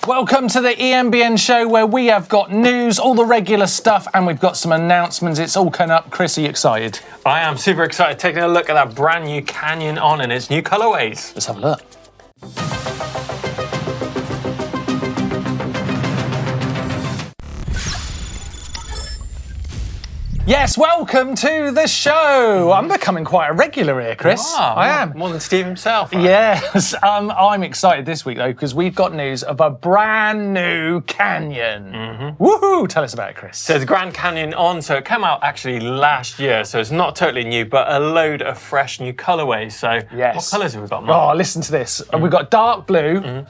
Welcome to the EMBN Show, where we have got news, all the regular stuff, and we've got some announcements. It's all coming up. Chris, are you excited? I am super excited, taking a look at that brand new Canyon On and its new colourways. Let's have a look. Yes, welcome to the show. I'm becoming quite a regular here, Chris. Wow, I am. More than Steve himself. Right? Yes. I'm excited this week, though, because we've got news of a brand new Canyon. Woohoo! Tell us about it, Chris. So the Grand Canyon On, so it came out actually last year, so it's not totally new, but a load of fresh new colourways. So yes. What colours have we got, Mark? Oh, listen to this. We've got dark blue,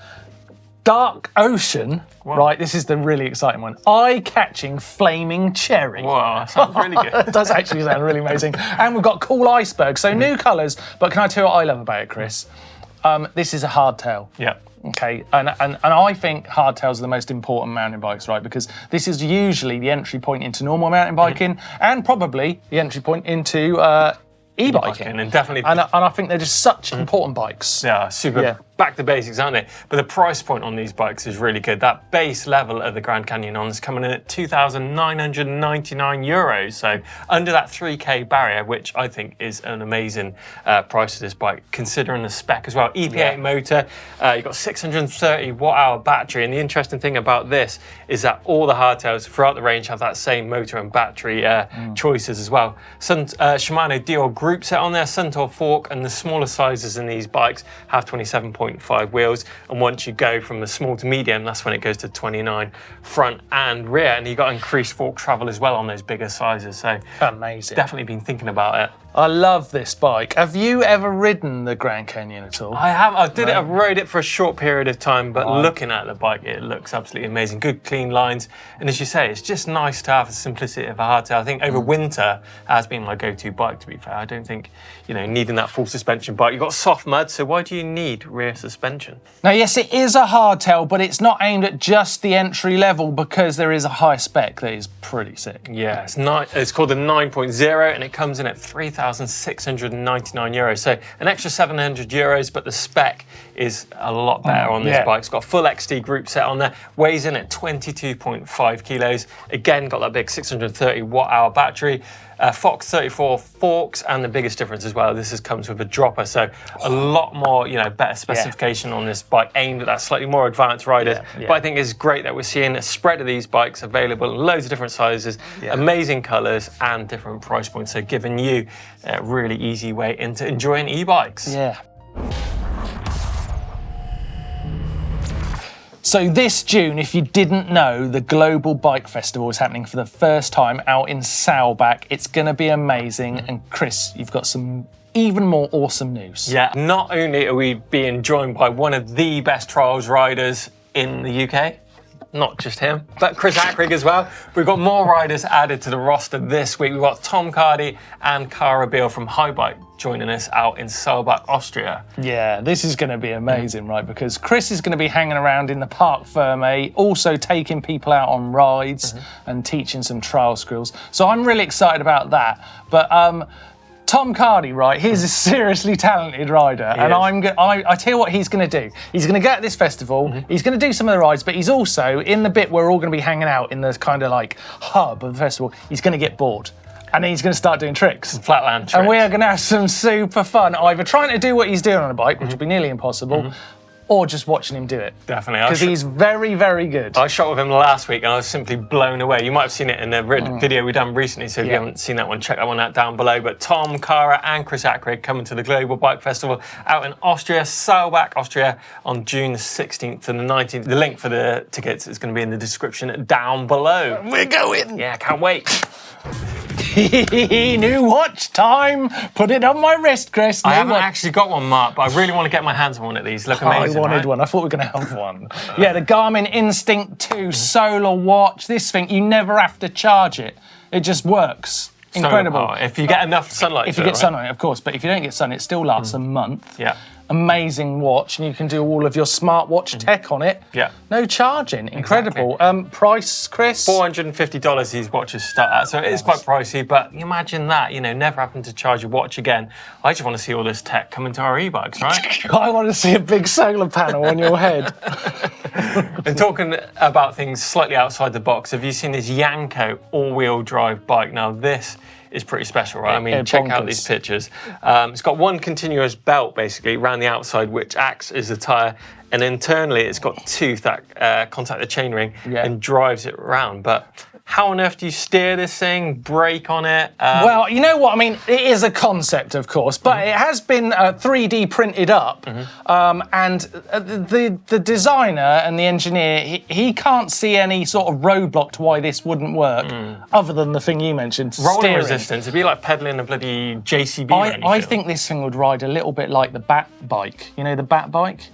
dark ocean. Wow. Right, this is the really exciting one. Eye-catching flaming cherry. Wow, that sounds really good. It does actually sound really amazing. And we've got cool iceberg, so new colours. But can I tell you what I love about it, Chris? This is a hardtail. Yeah. Okay, and I think hardtails are the most important mountain bikes, right? Because this is usually the entry point into normal mountain biking, and probably the entry point into e-biking. And definitely. And I think they're just such important bikes. Yeah, super back to basics, aren't they? But the price point on these bikes is really good. That base level of the Grand Canyon On is coming in at €2,999. So under that 3K barrier, which I think is an amazing price for this bike, considering the spec as well. EP8 motor, you've got 630 watt-hour battery. And the interesting thing about this is that all the hardtails throughout the range have that same motor and battery choices as well. Shimano Dior group set on there, Suntour fork, and the smaller sizes in these bikes have 27.5 wheels, and once you go from the small to medium, that's when it goes to 29 front and rear, and you've got increased fork travel as well on those bigger sizes. So amazing. Definitely been thinking about it. I love this bike. Have you ever ridden the Grand Canyon at all? I have. I rode it for a short period of time, but looking at the bike, it looks absolutely amazing. Good, clean lines. And as you say, it's just nice to have the simplicity of a hardtail. I think over winter has been my go-to bike, to be fair. I don't think, needing that full suspension bike. You've got soft mud, so why do you need rear suspension? Now, yes, it is a hardtail, but it's not aimed at just the entry level, because there is a high spec that is pretty sick. Yeah, it's called the 9.0, and it comes in at €3,699. So an extra €700, but the spec is a lot better on this bike. It's got a full XT group set on there, weighs in at 22.5 kilos. Again, got that big 630 watt-hour battery. Fox 34 forks, and the biggest difference as well, this comes with a dropper, so a lot more, better specification on this bike, aimed at that slightly more advanced riders. But I think it's great that we're seeing a spread of these bikes available in loads of different sizes, amazing colours, and different price points, so giving you a really easy way into enjoying e-bikes. Yeah. So this June, if you didn't know, the Global Bike Festival is happening for the first time out in Saulbach. It's going to be amazing. And Chris, you've got some even more awesome news. Yeah, not only are we being joined by one of the best trials riders in the UK, not just him, but Chris Ackrig as well. We've got more riders added to the roster this week. We've got Tom Cardy and Cara Beale from Highbike joining us out in Saulbach, Austria. Yeah, this is going to be amazing, right? Because Chris is going to be hanging around in the Park Ferme, also taking people out on rides and teaching some trial skills. So I'm really excited about that. But Tom Cardy, right, he's a seriously talented rider, and I tell you what he's going to do. He's going to get at this festival, he's going to do some of the rides, but he's also, in the bit where we're all going to be hanging out in the kind of like hub of the festival, he's going to get bored. And then he's going to start doing tricks. Flatland tricks. And we are going to have some super fun, either trying to do what he's doing on a bike, which will be nearly impossible, or just watching him do it. Definitely. Because he's very, very good. I shot with him last week and I was simply blown away. You might have seen it in the video we done recently, so if you haven't seen that one, check that one out down below. But Tom, Cara and Chris Ackrig coming to the Global Bike Festival out in Austria, Saulbach, Austria, on June the 16th to the 19th. The link for the tickets is going to be in the description down below. We're going! Yeah, can't wait. New watch time. Put it on my wrist, Chris. I haven't actually got one, Mark, but I really want to get my hands on one of these. Look amazing. I wanted one. I thought we were going to have one. Yeah, the Garmin Instinct 2 solar watch. This thing, you never have to charge it. It just works. Incredible. If you get enough sunlight. If you get sunlight, of course. But if you don't get sun, it still lasts a month. Yeah. Amazing watch, and you can do all of your smartwatch tech on it. Yeah. No charging. Incredible. Exactly. Price, Chris? $450 these watches start at, so it is quite pricey, but you imagine that, never having to charge your watch again. I just want to see all this tech coming to our e-bikes, right? I want to see a big solar panel on your head. And talking about things slightly outside the box, have you seen this Yanko all-wheel drive bike? Now this is pretty special, right? I mean, check out these pictures. It's got one continuous belt basically around the outside, which acts as a tyre, and internally it's got two that contact the chainring and drives it around. But how on earth do you steer this thing, brake on it? Well, you know what, I mean, it is a concept, of course, but it has been 3D printed up, and the designer and the engineer, he can't see any sort of roadblock to why this wouldn't work, other than the thing you mentioned, Roller steering. resistance. It'd be like pedaling a bloody JCB. I think this thing would ride a little bit like the Bat bike. You know the Bat bike?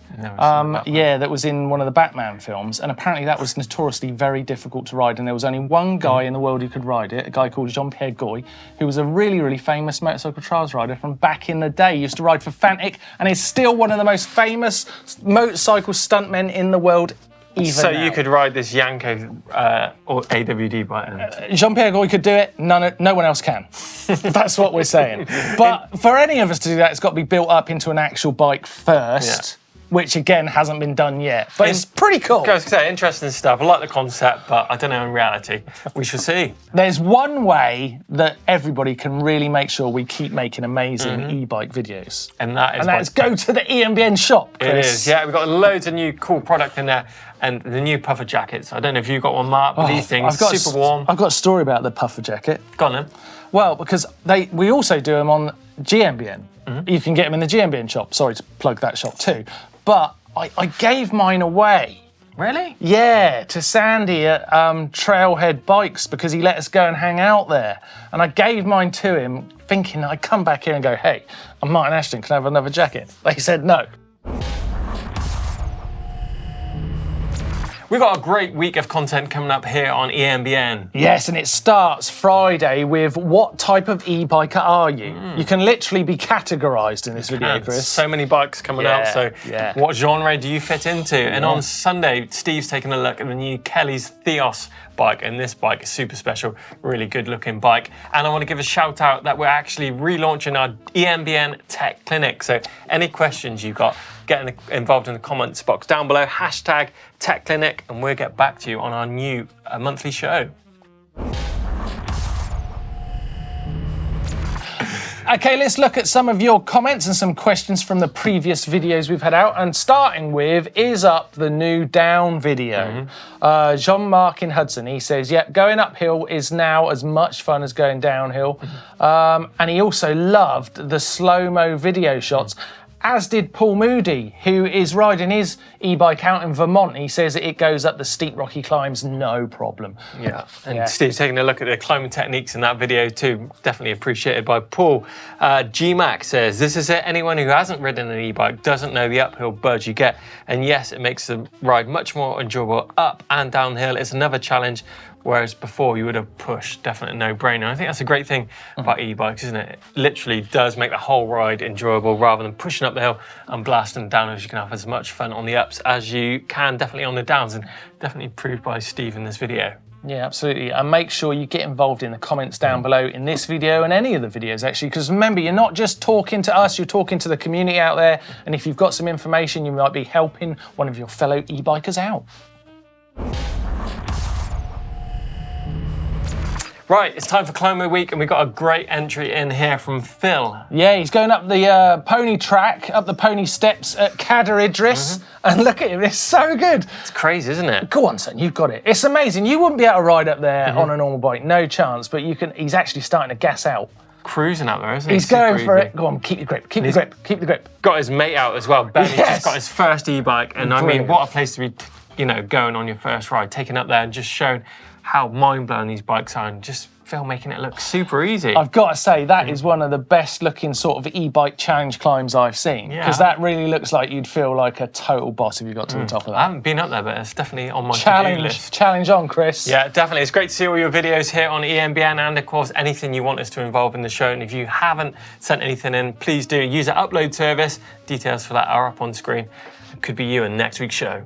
Yeah, that was in one of the Batman films, and apparently that was notoriously very difficult to ride, and there was only one guy in the world who could ride it, a guy called Jean-Pierre Goy, who was a really, really famous motorcycle trials rider from back in the day. He used to ride for Fantic, and is still one of the most famous motorcycle stuntmen in the world. So now. You could ride this Yanko or AWD bike? Jean-Pierre Goy could do it, no one else can. That's what we're saying. But for any of us to do that, it's got to be built up into an actual bike first. Which again hasn't been done yet, but it's pretty cool. I was going to say, interesting stuff. I like the concept, but I don't know in reality. We shall see. There's one way that everybody can really make sure we keep making amazing e-bike videos, and that is go to the EMBN shop, Chris. It is, yeah. We've got loads of new cool product in there, and the new puffer jackets. I don't know if you've got one, Mark, but these things super warm. I've got a story about the puffer jacket. Go on then. Well, because we also do them on GMBN. You can get them in the GMBN shop. Sorry to plug that shop too. But I gave mine away. Really? Yeah, to Sandy at Trailhead Bikes because he let us go and hang out there. And I gave mine to him thinking I'd come back here and go, hey, I'm Martyn Ashton, can I have another jacket? They said no. We've got a great week of content coming up here on EMBN. Yes, and it starts Friday with what type of e-biker are you? You can literally be categorised in this video, Chris. So many bikes coming out, so what genre do you fit into? And on Sunday, Steve's taking a look at the new Kelly's Theos bike, and this bike is super special, really good looking bike. And I want to give a shout out that we're actually relaunching our EMBN Tech Clinic. So any questions you've got, get involved in the comments box down below, hashtag Tech Clinic, and we'll get back to you on our new monthly show. Okay, let's look at some of your comments and some questions from the previous videos we've had out. And starting with, is up the new down video? Jean-Marc in Hudson, he says, yep, going uphill is now as much fun as going downhill. And he also loved the slow-mo video shots, as did Paul Moody, who is riding his e-bike out in Vermont. He says it goes up the steep rocky climbs, no problem. Yeah, and Steve's taking a look at the climbing techniques in that video too. Definitely appreciated by Paul. G-Mac says, this is it. Anyone who hasn't ridden an e-bike doesn't know the uphill budge you get. And yes, it makes the ride much more enjoyable up and downhill. It's another challenge, whereas before you would have pushed. Definitely no-brainer. I think that's a great thing about e-bikes, isn't it? It literally does make the whole ride enjoyable rather than pushing up the hill and blasting down, as you can have as much fun on the ups as you can definitely on the downs, and definitely proved by Steve in this video. Yeah, absolutely. And make sure you get involved in the comments down below in this video and any of the videos, actually, because remember, you're not just talking to us, you're talking to the community out there. And if you've got some information, you might be helping one of your fellow e-bikers out. Right, it's time for Climber Week, and we've got a great entry in here from Phil. Yeah, he's going up the pony track, up the pony steps at Cadair Idris, and look at him, it's so good. It's crazy, isn't it? Go on, son, you've got it. It's amazing. You wouldn't be able to ride up there on a normal bike, no chance, but you can. He's actually starting to gas out. Cruising out there, isn't he? He's going for it. Go on, keep the grip, keep the grip, keep the grip. Got his mate out as well. Ben's just got his first e-bike, and I mean, what a place to be, going on your first ride, taking up there and just showing how mind-blowing these bikes are, and just Phil making it look super easy. I've got to say, that is one of the best looking sort of e-bike challenge climbs I've seen, because that really looks like you'd feel like a total boss if you got to the top of that. I haven't been up there, but it's definitely on my to-do list. Challenge on, Chris. Yeah, definitely. It's great to see all your videos here on EMBN, and of course, anything you want us to involve in the show. And if you haven't sent anything in, please do use our upload service. Details for that are up on screen. It could be you in next week's show.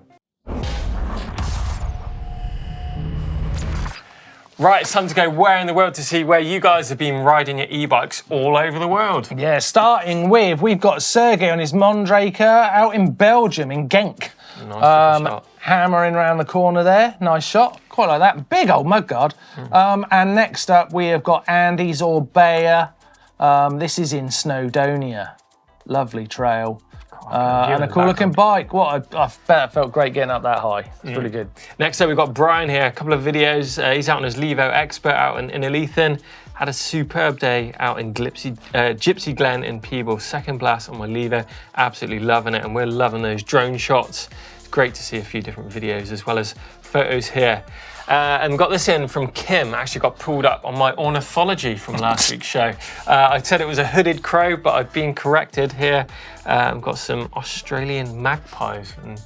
Right, it's time to go where in the world to see where you guys have been riding your e-bikes all over the world. Yeah, starting with, we've got Sergey on his Mondraker out in Belgium, in Genk. Nice shot. hammering around the corner there. Nice shot. Quite like that. Big old mudguard. And next up, we have got Andy's Orbea. This is in Snowdonia. Lovely trail. And a cool looking bike. What I bet it felt great getting up that high. It's really good. Next up, we've got Brian here. A couple of videos. He's out on his Levo Expert out in Innerleithen. Had a superb day out in Gypsy Glen in Peeble. Second blast on my Levo. Absolutely loving it. And we're loving those drone shots. It's great to see a few different videos as well as photos here. And got this in from Kim. Actually got pulled up on my ornithology from last week's show. I said it was a hooded crow, but I've been corrected here. I've got some Australian magpies. And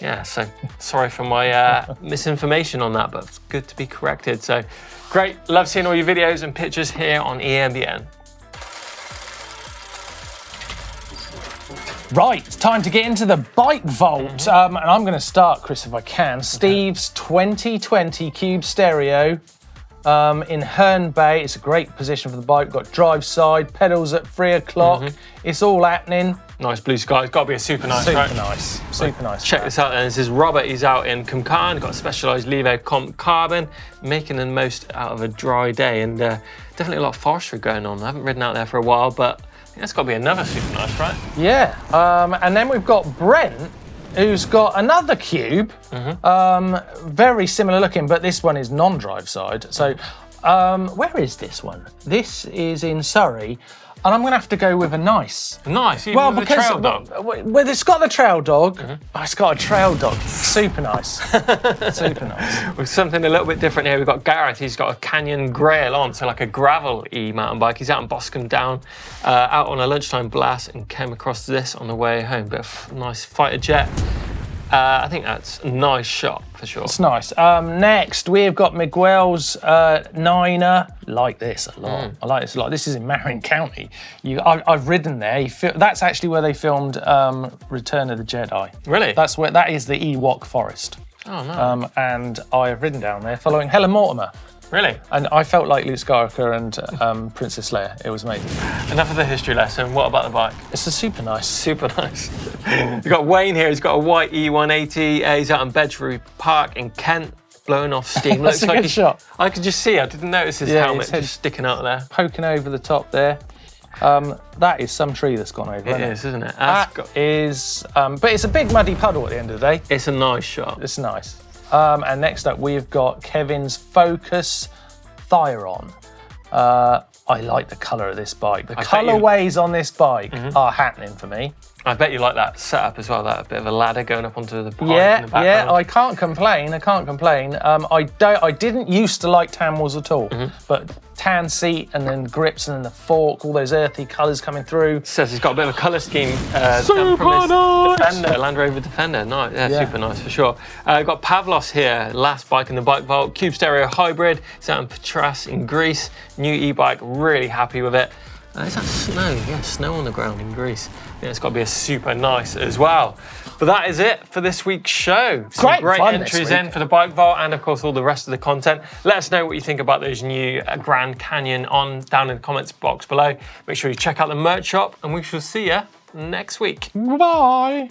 yeah, so sorry for my misinformation on that, but it's good to be corrected. So great. Love seeing all your videos and pictures here on eMBN. Right, it's time to get into the bike vault. And I'm going to start, Chris, if I can. Steve's 2020 Cube Stereo in Herne Bay. It's a great position for the bike. We've got drive side, pedals at 3 o'clock. It's all happening. Nice blue sky. It's got to be a super nice, Super right? nice. Super nice. Check this out then. This is Robert. He's out in Cumcarn. Got a specialised Levo Comp Carbon, making the most out of a dry day. And definitely a lot of forestry going on. I haven't ridden out there for a while, but that's got to be another super nice, right? Yeah. And then we've got Brent, who's got another Cube. Very similar looking, but this one is non-drive side. So where is this one? This is in Surrey. And I'm going to have to go with a nice. Nice. Well, with because the trail dog. Well, it's got the trail dog. Oh, it's got a trail dog. Super nice. Super nice. With something a little bit different here, we've got Gareth. He's got a Canyon Grail on, so like a gravel e-mountain bike. He's out in Boscombe Down, out on a lunchtime blast, and came across this on the way home. Bit of nice fighter jet. I think that's a nice shot for sure. It's nice. Next, we've got Miguel's Niner. Like this a lot. I like this a lot. This is in Marion County. I've ridden there. That's actually where they filmed Return of the Jedi. Really? That is the Ewok Forest. Oh, no. And I have ridden down there following Helen Mortimer. Really? And I felt like Luke Skywalker and Princess Leia. It was amazing. Enough of the history lesson. What about the bike? It's a super nice. Super nice. We've got Wayne here. He's got a white E180. He's out in Bedford Park in Kent, blowing off steam. That's a good shot. I could just see. I didn't notice his helmet just sticking out there. Poking over the top there. That is some tree that's gone over. It is, isn't it? But it's a big muddy puddle at the end of the day. It's a nice shot. It's nice. And next up, we've got Kevin's Focus Thyron. I like the colour of this bike. The colourways on this bike are happening for me. I bet you like that setup as well, that bit of a ladder going up onto the bike in the background. Yeah, I can't complain. I didn't used to like tan wheels at all, but tan seat and then grips and then the fork, all those earthy colours coming through. Says he's got a bit of a colour scheme super from his nice. Defender, Land Rover Defender. Nice, yeah, super nice for sure. Got Pavlos here, last bike in the bike vault, Cube Stereo Hybrid. It's out in Patras in Greece. New e-bike, really happy with it. Is that snow? Yeah, snow on the ground in Greece. Yeah, it's got to be a super nice as well. But that is it for this week's show. Some great entries in for the bike vault and, of course, all the rest of the content. Let us know what you think about those new Grand Canyon down in the comments box below. Make sure you check out the merch shop, and we shall see you next week. Bye.